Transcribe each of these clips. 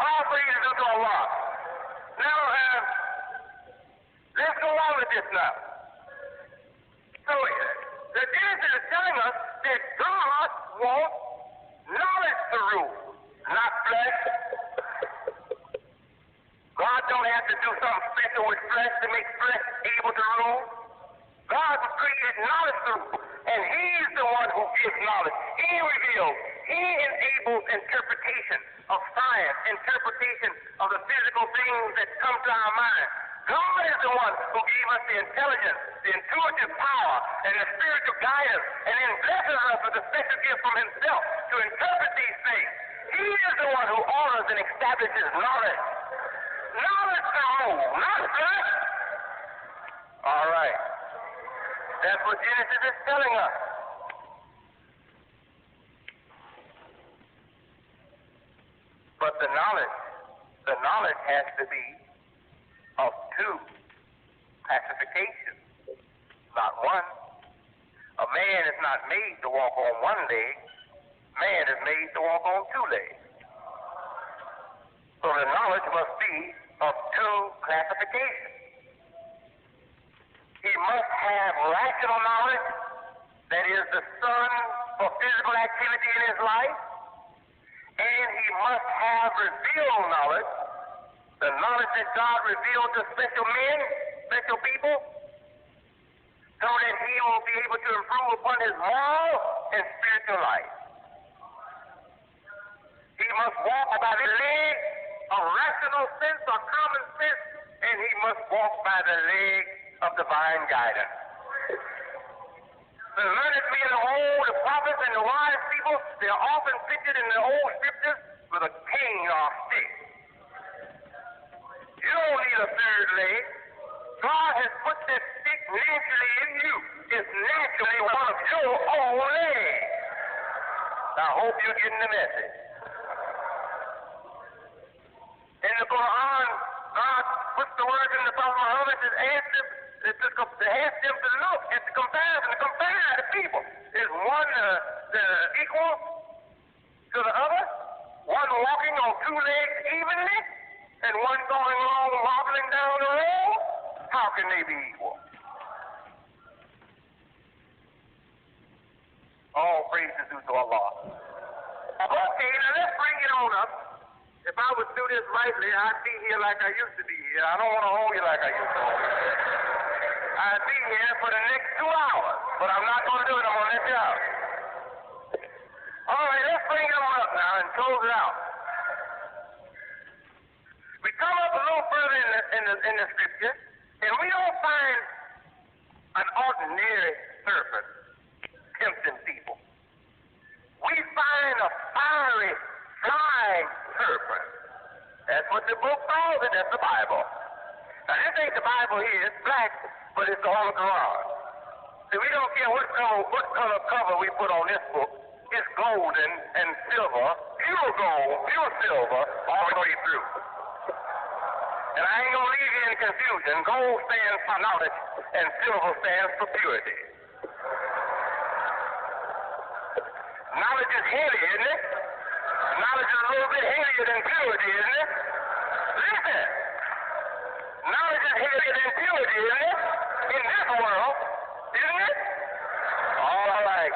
All praise is to Allah. Now, let's go on with this now. So, the Genesis is telling us that God wants knowledge to rule, not flesh. God don't have to do something special with flesh to make flesh able to rule. God created knowledge to rule, and He's the one who gives knowledge. He reveals. He enables interpretation of science, interpretation of the physical things that come to our mind. God is the one who gave us the intelligence, the intuitive power, and the spiritual guidance, and then blesses us with a special gift from Himself to interpret these things. He is the one who honors and establishes knowledge. Knowledge to rule, not flesh. All right. That's what Genesis is telling us. But the knowledge has to be of two classifications, not one. A man is not made to walk on one leg. Man is made to walk on two legs. So the knowledge must be of two classifications. He must have rational knowledge, that is the sun for physical activity in his life, and he must have revealed knowledge, the knowledge that God revealed to special men, special people, so that he will be able to improve upon his moral and spiritual life. He must walk by the leg of rational sense or common sense, and he must walk by the leg of divine guidance. The learned men of old, the prophets and the wise people, they are often pictured in the old scriptures with a cane or a stick. You don't need a third leg. God has put this stick naturally in you. It's naturally one of your own legs. I hope you're getting the message. In the Quran, God puts the words in the Prophet Muhammad to ask them to look at the comparison, to compare the people. Is one equal to the other? One walking on two legs evenly, and one going along wobbling down the road? How can they be equal? All praise is due to Allah. Okay, now let's bring it on up. If I would do this rightly, I'd be here like I used to be here. I don't want to hold you like I used to hold you. I'd be here for the next 2 hours, but I'm not going to do it. I'm going to let you out. All right, let's bring it on up now and close it out. We come up a little further in the scripture, and we don't find an ordinary serpent tempting people. We find a fiery, flying serpent. That's what the book calls it. That's the Bible. Now, this ain't the Bible here. It's black, but it's the Holy Quran. See, we don't care what color cover we put on this book. It's gold and silver, pure gold, pure silver, all the way through. And I ain't going to leave you in confusion. Gold stands for knowledge, and silver stands for purity. Knowledge is heavy, isn't it? Knowledge is a little bit heavier than purity, isn't it? Listen. Knowledge is heavier than purity, isn't it? In this world, isn't it? All right.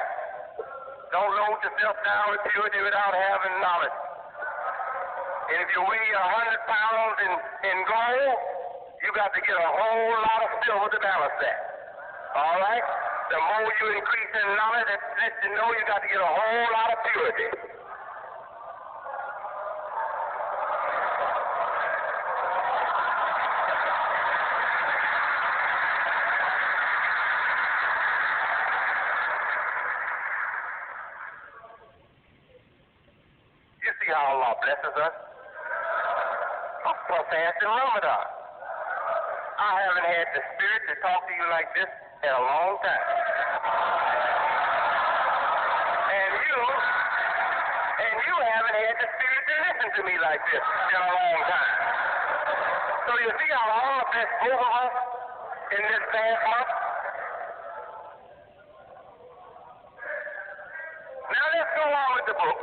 Don't load yourself down with purity without having knowledge. And if you weigh 100 pounds in gold, you got to get a whole lot of silver to balance that. All right? The more you increase in knowledge, it lets you know you got to get a whole lot of purity. You see how Allah blesses us? I'm supposed to fast in Ramadan. I haven't had the spirit to talk to you like this in a long time. And you haven't had the spirit to listen to me like this in a long time. So you see how Allah blessed both of us in this past month? Now let's go on with the book.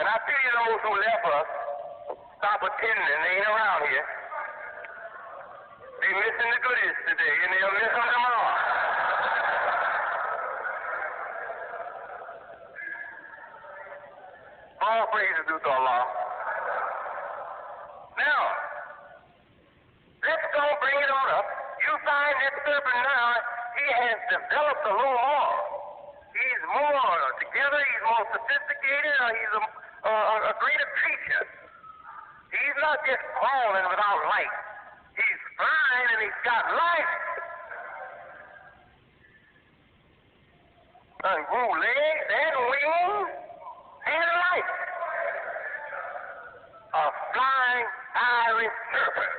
And I pity those who left us Stop pretending they ain't around here. They missing the goodies today, and they'll miss them tomorrow. All praises due to Allah. Now, let's go bring it on up. You find that serpent now, he has developed a little more. He's more together, he's more sophisticated, he's a greater creature. He's not just crawling without light. He's flying and he's got life. And grew legs and wings and life. A flying Irish serpent.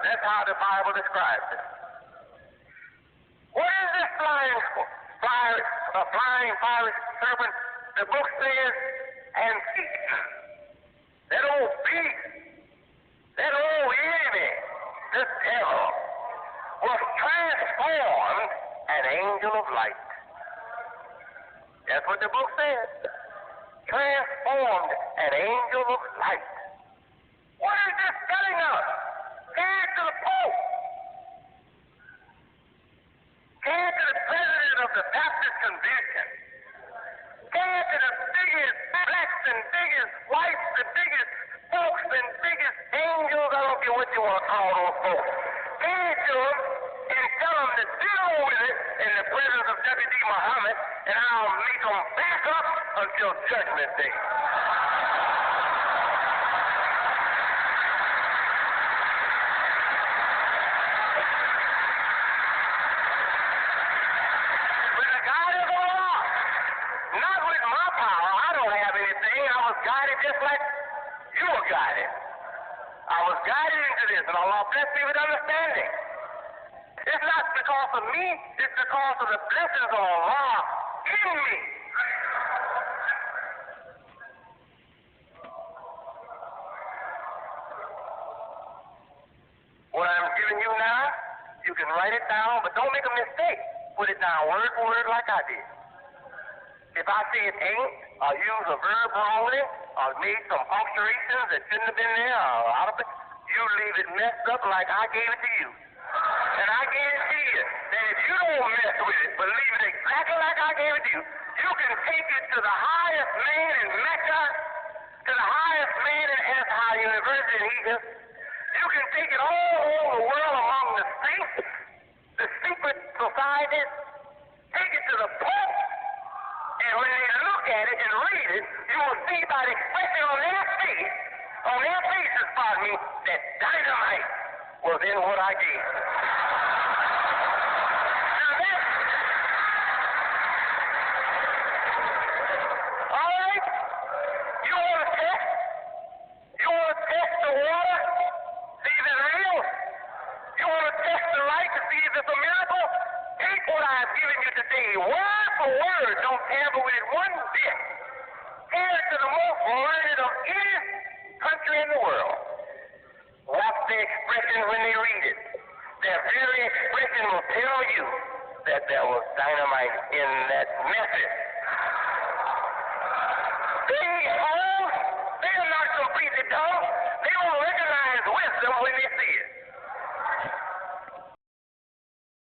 That's how the Bible describes it. What is this flying Irish serpent? The book says, and Satan, that old beast, that old enemy, the devil, was transformed an angel of light. That's what the book says. Transformed an angel of light. What is this telling us? Hand to the Pope. Hand to the president of the Baptist Convention. Hand to the biggest blacks and biggest whites, the biggest folks and biggest angels. I don't care what you want to call those folks. Hand to them and tell them to deal with it in the presence of W.D. Mohammed, and I'll make them back up until Judgment Day. With the guidance of Allah, not with my power. I don't have anything. I was guided just like you were guided. I was guided into this, and Allah blessed me with understanding. It's not because of me, it's because of the blessings of Allah in me. What I'm giving you now, you can write it down, but don't make a mistake. Put it down word for word like I did. If I say it ain't, or use a verb wrongly, or made some punctuations that shouldn't have been there, or out of it, you leave it messed up like I gave it to you. And I guarantee you that if you don't mess with it, but leave it exactly like I gave it to you, you can take it to the highest man in Mecca, to the highest man in Azhar University in Egypt. You can take it all over the world among the saints, the secret societies, take it to the Pope, and when they look at it and read it, you will see by the expression on their faces, pardon me, that dynamite was in what I gave. Now this, all right, you want to test? You want to test the water? See if it's real? You want to test the light to see if it's a miracle? Take what I've given you today, word for word. Don't tamper with it one bit. Hand it to the most learned of any country in the world. Watch the expression when they read it. Their very expression will tell you that there was dynamite in that message. These fools, they are not completely dumb. They will recognize wisdom when they see it.